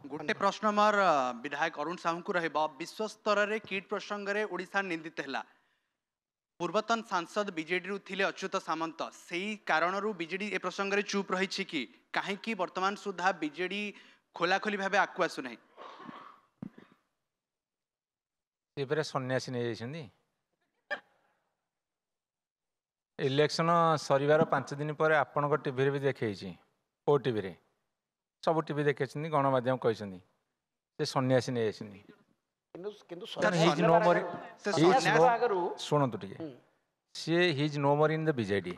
गोटे प्रश्न मोर विधायक अरुण साहू को रहिबा विश्व स्तर रे किट प्रसंग रे ओडिशा निंदित हैला पूर्वतन सांसद बीजेडी रु थिले अच्युत सामंत सेही कारणरू बीजेडी ए प्रसंग रे चुप रही छि कि काहेकि वर्तमान सुधा बीजेडी खोलाखोली भाबे आकु आसु नै एबरे सन्यासी नै जाइछन्दी इलेक्शन सरिवार 5 दिन पर आपन को टीवी रे भी देखै छि ओ टीवी रे सब टीवी देखै छन्दी गणमाध्यम कहि छन्दी से सन्यासी नै जाइछन्दी शुणु टे see he's no more in the BJD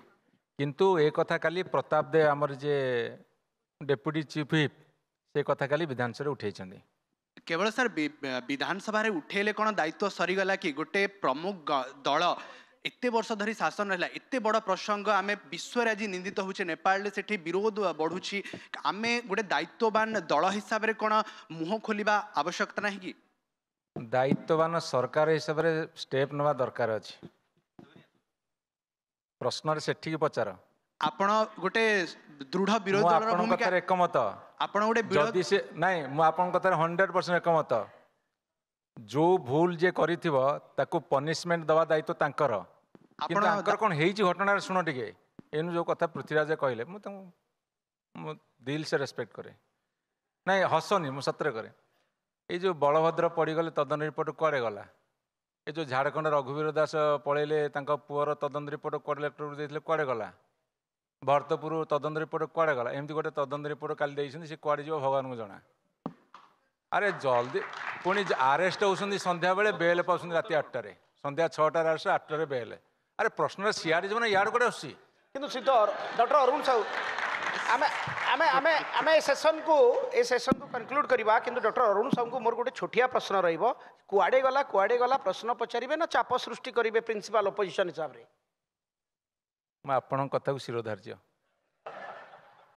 किंतु ए कथा काली प्रताप दे आमर जे डेप्यूटी चीफ व्हिप से कथा काली विधानसभा उठे केवल सर विधानसभा रे उठेले कोन दायित्व सरीगला कि गोटे प्रमुख दल एते वर्ष धरी शासन रहला एते बड़ प्रसंग आमे विश्व आज निंदित होचे नेपाल से विरोध बढ़ुची आमे गोटे दायित्ववान दल हिसाब रे कोन मुह खोलिबा आवश्यकता नाही कि दायित्ववान सरकार हिसाब से स्टेप नवा दरकार अछि प्रश्न रे सेठी पचार आपण गोटे दृढ़ विरोध दल भूमिका एकमत आपण गोटे जदी से नहीं मु आपण कथार 100% एकमत जो भूल जे करिथिबो ताको पनिशमेंट दवा दायित्व तांकर किंतु तांकर कोन हेची घटना सुनो टिके एनु जो कथा पृथ्वीराज कहले मु दिल से रेस्पेक्ट करे नहीं हसनी मु सत्र करे ये जो बलभद्र पड़गले तदन रिपोर्ट कुआड़े गला ये जो झारखंड रघुवीर दास पलैले पुअर तदन रिपोर्ट कलेक्टर देते कुआड़े गला भरतपुर तदन रिपोर्ट कुआड़े गला एमती गोटे तदन रिपोर्ट काली से कुआड़े जीव भगवान को जना अरे जल्दी पुणी आरेस्ट होती संध्या बेले बेल पाऊँ राति 8टारे संध्या 6टार आरेस्ट 8टारे बेल अरे प्रश्न सियाड़े जीवन यार गोटे आसी कि डॉक्टर अरुण साहू आमे सेशन को कंक्लूड करवा किंतु डॉक्टर अरुण साहू को मोर गोटे छोटिया प्रश्न रहिबो कुआडे गला प्रश्न पचारिबे ना चाप सृष्टि करिवे प्रिंसिपल अपोजिशन हिसाब रे मैं आपन कथा को शिरोधार्य